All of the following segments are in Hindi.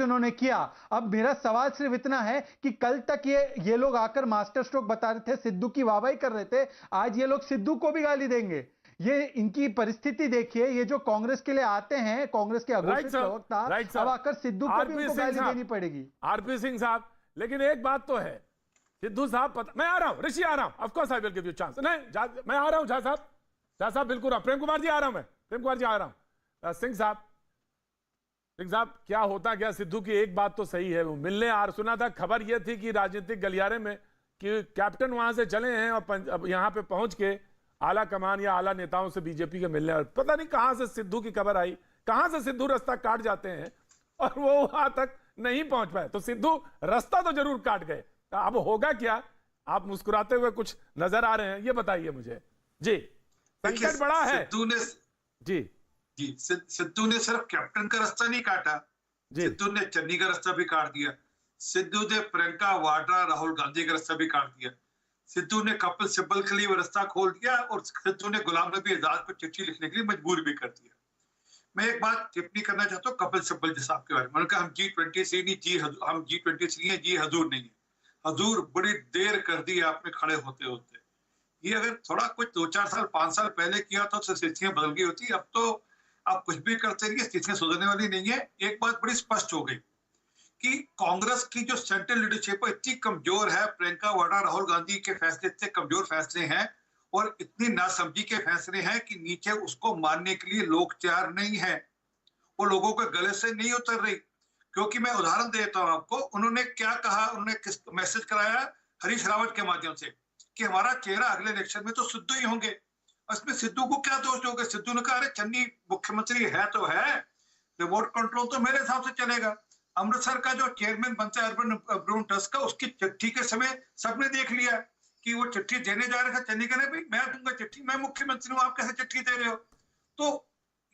उन्होंने किया। अब मेरा सवाल सिर्फ इतना है कि कल तक ये लोग आकर मास्टर स्ट्रोक बता रहे थे, सिद्धू की वाहवाही कर रहे थे, आज ये लोग सिद्धू को भी गाली देंगे। ये इनकी परिस्थिति देखिए, ये जो कांग्रेस के लिए आते हैं, कांग्रेस के अघोषित प्रवक्ता, अब आकर सिद्धू को भी उनको गाली देनी पड़ेगी। आरपी सिंह साहब, लेकिन एक बात तो है सिद्धू साहब, मैं आ रहा हूं, ऋषि आ रहा हूं, of course I will give you chance. नहीं, मैं आ रहा हूं झा साहब बिल्कुल, प्रेम कुमार जी आ रहा हूं, मैं प्रेम कुमार जी आ रहा हूं। सिंह साहब क्या होता गया सिद्धू की एक बात तो सही है, वो मिलने आ सुना था, खबर यह थी कि राजनीतिक गलियारे में कि कैप्टन वहां से चले हैं और यहां पे पहुंच के आला कमान या आला नेताओं से बीजेपी के मिलने, और पता नहीं कहां से सिद्धू की खबर आई, कहां से सिद्धू रास्ता काट जाते हैं और वो वहां तक नहीं पहुंच पाए। तो सिद्धू रास्ता तो जरूर काट गए, अब होगा क्या? आप मुस्कुराते हुए कुछ नजर आ रहे हैं, ये बताइए मुझे जी। संकट बड़ा है सिद्धू ने सिद्धू ने सिर्फ कैप्टन का रास्ता नहीं काटा, सिद्धू ने चन्नी का रास्ता भी काट दिया, सिद्धू ने प्रियंका वाड्रा राहुल गांधी का रास्ता भी काट दिया, सिद्धू ने कपिल सिब्बल के लिए वो रास्ता खोल दिया, और सिद्धू ने गुलाम नबी आजाद पर चिट्ठी लिखने के लिए मजबूर भी कर दिया। मैं एक बात टिप्पणी करना चाहता हूँ कपिल सिब्बल जी साहब के बारे में। उन्होंने कहा हम G20 से नहीं, हम G20 से नहीं है, जी हजूर नहीं है। हजूर बड़ी देर कर दी आपने खड़े होते होते। ये अगर थोड़ा कुछ 2-4 साल 5 साल पहले किया तो स्थितियां बदल गई होती। अब तो आप कुछ भी करते रहिए, स्थितियां सुधरने वाली नहीं है। एक बात बड़ी स्पष्ट हो गई कि कांग्रेस की जो सेंट्रल लीडरशिप है इतनी कमजोर है, प्रियंका वाड्रा राहुल गांधी के फैसले इतने कमजोर फैसले हैं और इतनी नासमझी के फैसले हैं कि नीचे उसको मानने के लिए लोग तैयार नहीं है, वो लोगों के गले से नहीं उतर रही। क्योंकि मैं उदाहरण देता हूं आपको, उन्होंने क्या कहा, उन्होंने किस मैसेज कराया हरीश रावत के माध्यम से कि हमारा चेहरा अगले इलेक्शन में तो सिद्धू ही होंगे। उसमें सिद्धू को क्या दोष दोगे? सिद्धू ने कहा अरे चन्नी मुख्यमंत्री है तो है, रिमोट कंट्रोल तो मेरे हिसाब से चलेगा। अमृतसर का जो चेयरमैन बनता है अर्बन ब्रून ट्रस्ट का, उसकी चिट्ठी के समय सबने देख लिया कि वो चिट्ठी देने जा रहे थे, चन्नी कहने भाई मैं दूंगा चिट्ठी, मैं मुख्यमंत्री हूं, आप कैसे चिट्ठी दे रहे हो? तो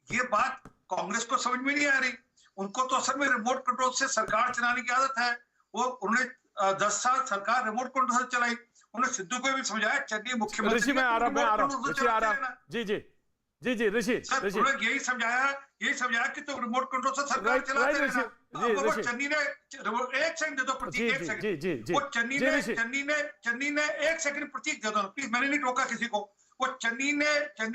ये बात कांग्रेस को समझ में नहीं आ रही। उनको तो असल में रिमोट कंट्रोल से सरकार चलाने की आदत है। वो उन्होंने 10 साल सरकार रिमोट कंट्रोल से चलाई। उन्होंने सिद्धू को भी समझाया चन्नी मुख्यमंत्री ऋषि, मैं आ रहा हूं जी ऋषि उन्होंने यही समझाया कि तुम रिमोट कंट्रोल से सरकार चलाते रहना। चन्नी ने एक सेकंड दे दो प्रतीक, एक सेकंड। वो चन्नी ने एक सेकंड प्रतीक दे दो प्लीज, मैंने नहीं टोका किसी को। वो चन्नी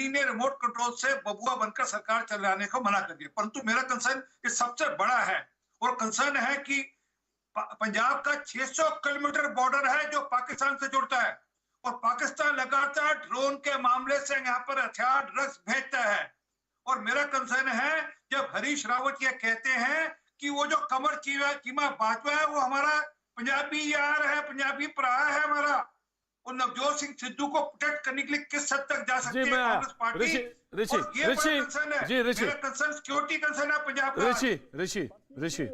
ने रिमोट कंट्रोल से बबुआ बनकर सरकार चलाने को मना कर दिया। परंतु मेरा कंसर्न ये सबसे बड़ा है, और कंसर्न है कि पंजाब का 600 किलोमीटर बॉर्डर है जो पाकिस्तान से जुड़ता है, और पाकिस्तान लगातार ड्रोन के मामले से यहाँ पर हथियार ड्रग्स भेजता है। और मेरा कंसर्न है जब हरीश रावत ये कहते हैं कि वो जो कमर चीमा बाजवा है वो हमारा पंजाबी यार है, पंजाबी भरा है हमारा, और नवजोत सिंह सिद्धू को प्रोटेक्ट करने के लिए किस हद तक जा सकती है कांग्रेस पार्टी? मेरा कंसर्न सिक्योरिटी कंसर्न है पंजाब का। ऋषि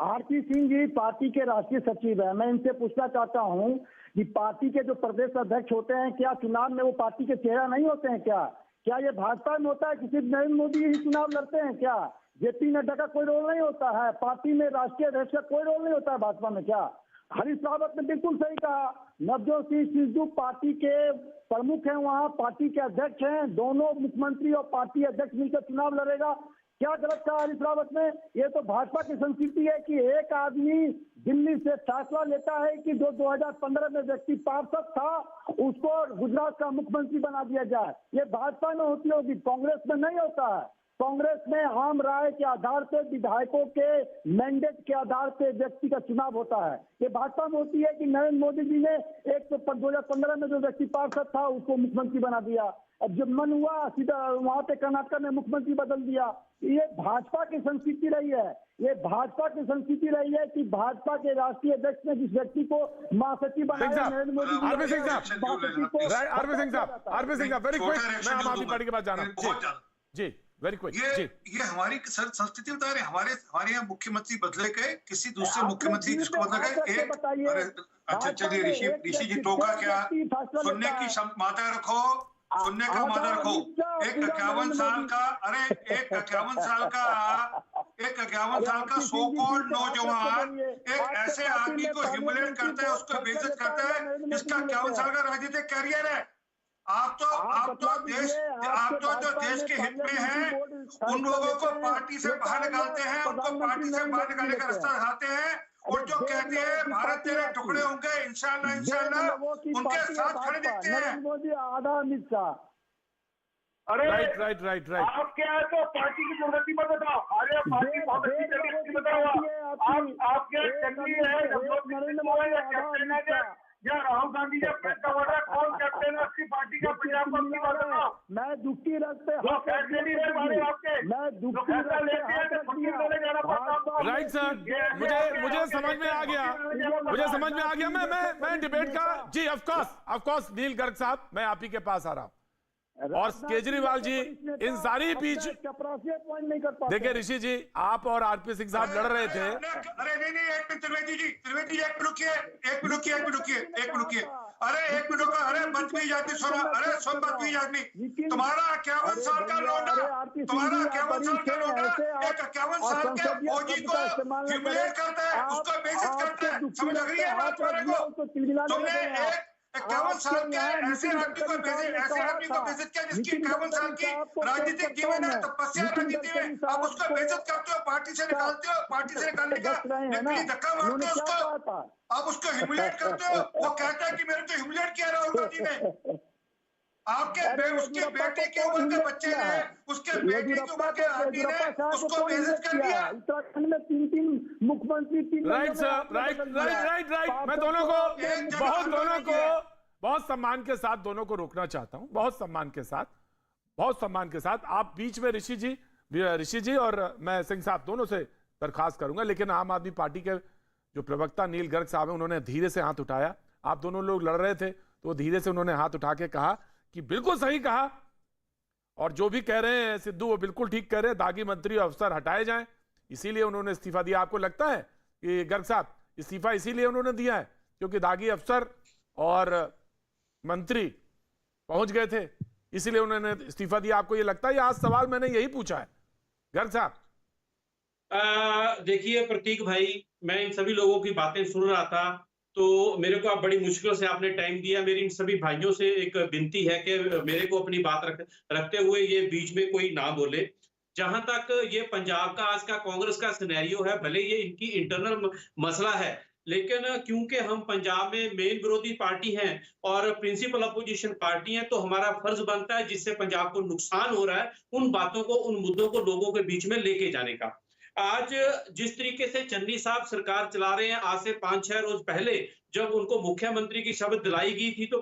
आरपी सिंह जी पार्टी के राष्ट्रीय सचिव है, मैं इनसे पूछना चाहता हूं कि पार्टी के जो प्रदेश अध्यक्ष होते हैं, क्या चुनाव में वो पार्टी के चेहरा नहीं होते हैं? क्या ये भाजपा में होता है कि सिर्फ नरेंद्र मोदी ही चुनाव लड़ते हैं? क्या जेपी नड्डा का कोई रोल नहीं होता है? पार्टी में राष्ट्रीय अध्यक्ष का कोई रोल नहीं होता है भाजपा में? क्या हरीश रावत ने बिल्कुल सही कहा, नवजोत सिंह सिद्धू पार्टी के प्रमुख हैं, वहाँ पार्टी के अध्यक्ष हैं, दोनों मुख्यमंत्री और पार्टी अध्यक्ष मिलकर चुनाव लड़ेगा। क्या गलत कहा हरीश रावत ने? ये तो भाजपा की संस्कृति है कि एक आदमी दिल्ली से फैसला लेता है कि जो 2015 में व्यक्ति पार्षद था उसको गुजरात का मुख्यमंत्री बना दिया जाए। ये भाजपा में होती होगी, कांग्रेस में नहीं होता है। कांग्रेस में आम राय के आधार पर, विधायकों के मैंडेट के आधार पर व्यक्ति का चुनाव होता है। ये भाजपा में होती है कि नरेंद्र मोदी जी ने 2015 में जो व्यक्ति पार्षद था उसको मुख्यमंत्री बना दिया, अब जब मन हुआ सीधा वहां पे कर्नाटक में मुख्यमंत्री बदल दिया। ये भाजपा की संस्कृति रही है, ये भाजपा की संस्कृति रही है कि भाजपा के राष्ट्रीय अध्यक्ष ने जिस व्यक्ति को महासचिव बनाया, नरेंद्र मोदी जी, आरपी सिंह साहब वेरी क्विक, मैं आम आदमी पार्टी के पास जाना जी वेरी क्विक। ये हमारी संस्कृति बता रहे हैं। हमारे यहाँ मुख्यमंत्री बदले गए, किसी दूसरे मुख्यमंत्री जिसको बदला गए। अच्छा चलिए ऋषि जी टोका क्या, सुनने की माता रखो, सुनने का मादा रखो। एक 51 साल का सो कॉल्ड नौजवान एक ऐसे आदमी को ह्यूमिलेट करता है, उसको बेइज्जत करता है जिसका 51 साल का राजनीतिक कैरियर है। आप तो जो देश के हित में हैं, उन लोगों को पार्टी से बाहर निकालते हैं, उनको पार्टी से बाहर निकालने का रास्ता दिखाते हैं, और जो कहते हैं भारत तेरे टुकड़े होंगे इंशाल्लाह उनके साथ खड़े दिखते हैं। मोदी आधा अमित शाह। अरे राइट आप क्या है तो पार्टी की प्रगति पर बताओ। अरे पार्टी बहुत अच्छी चली, बताओ आप क्या चंगी है नरेंद्र मोदी या कैप्टन है या राहुल गांधी या प्रियंका वाड्रा, कौन कैप्टन है आपकी पार्टी का पंजाब में? अपनी बात बताओ। मैं दुखी रखते जो फैसले नहीं ले पा रहे आपके, मैं दुखी फैसला लेते हैं तो छुट्टी लेने जाना पड़ता है। राइट सर, मुझे समझ में आ गया। मैं डिबेट का जी ऑफ कोर्स नील गर्ग साहब, मैं आप ही के पास आ रहा हूं। और केजरीवाल जी इन सारी बीच देखिए ऋषि जी, आप और आरपी सिंह साहब लड़ रहे थे। अरे नहीं एक मिनट त्रिवेदी जी एक मिनट रुकिए। अरे एक मिनट का, अरे बदतमीज आदमी सुनो, अरे सुन बदतमीज आदमी, तुम्हारा 51 साल का लौंडा, एक 51 साल के फौजी को ह्यूमिलेट करता है, उसको बेइज्जत करता है, समझ लग रही है बात तुम्हारे को? तुमने एक 51 साल के ऐसे आदमी को बेइज्जत किया जिसकी 51 साल की राजनीतिक जीवन है, तपस्या राजनीति में, आप उसको बेइज्जत करते हो, पार्टी से निकालते हो, पार्टी से निकालने का नकली धक्का मारते हो उसको, आप उसको ह्यूमिलेट करते हो। वो कहता है कि मेरे को ह्यूमिलेट किया राहुल गांधी ने। उसके बेटे की उम्र के बच्चे ने, उसके बेटे की उम्र के आदमी ने उसको बेइज्जत कर दिया। उत्तराखंड में 3 मुख्यमंत्री राइट सर, राइट। मैं दोनों को बहुत सम्मान के साथ दोनों को रोकना चाहता हूं, बहुत सम्मान के साथ। आप बीच में ऋषि जी और मैं सिंह साहब दोनों से दरखास्त करूंगा, लेकिन आम आदमी पार्टी के जो प्रवक्ता नील गर्ग साहब हैं, उन्होंने धीरे से हाथ उठाया। आप दोनों लोग लड़ रहे थे तो धीरे से उन्होंने हाथ उठा के कहा कि बिल्कुल सही कहा, और जो भी कह रहे हैं सिद्धू वो बिल्कुल ठीक कह रहे हैं, दागी मंत्री और अफसर हटाए जाएं, इसीलिए उन्होंने इस्तीफा दिया। आपको लगता है कि गर्ग साहब इस्तीफा इसीलिए उन्होंने दिया है क्योंकि दागी अफसर और मंत्री पहुंच गए थे, इसीलिए उन्होंने इस्तीफा दिया? आपको ये लगता है? आज सवाल मैंने यही पूछा है गर्ग साहब। देखिए प्रतीक भाई, मैं इन सभी लोगों की बातें सुन रहा था तो मेरे को आप बड़ी मुश्किल से आपने टाइम दिया। मेरी इन सभी भाइयों से एक विनती है कि मेरे को अपनी बात रखते हुए ये बीच में कोई ना बोले। जहां तक ये पंजाब का आज का कांग्रेस का सिनेरियो है, भले ये इनकी इंटरनल मसला है, लेकिन क्योंकि हम पंजाब में मेन विरोधी पार्टी हैं और प्रिंसिपल अपोजिशन पार्टी हैं, तो हमारा फर्ज बनता है जिससे पंजाब को नुकसान हो रहा है उन बातों को, उन मुद्दों को लोगों के बीच में लेके जाने का। आज जिस तरीके से चन्नी साहब सरकार चला रहे हैं, आज से 5-6 रोज पहले जब उनको मुख्यमंत्री की शपथ दिलाई गई थी तो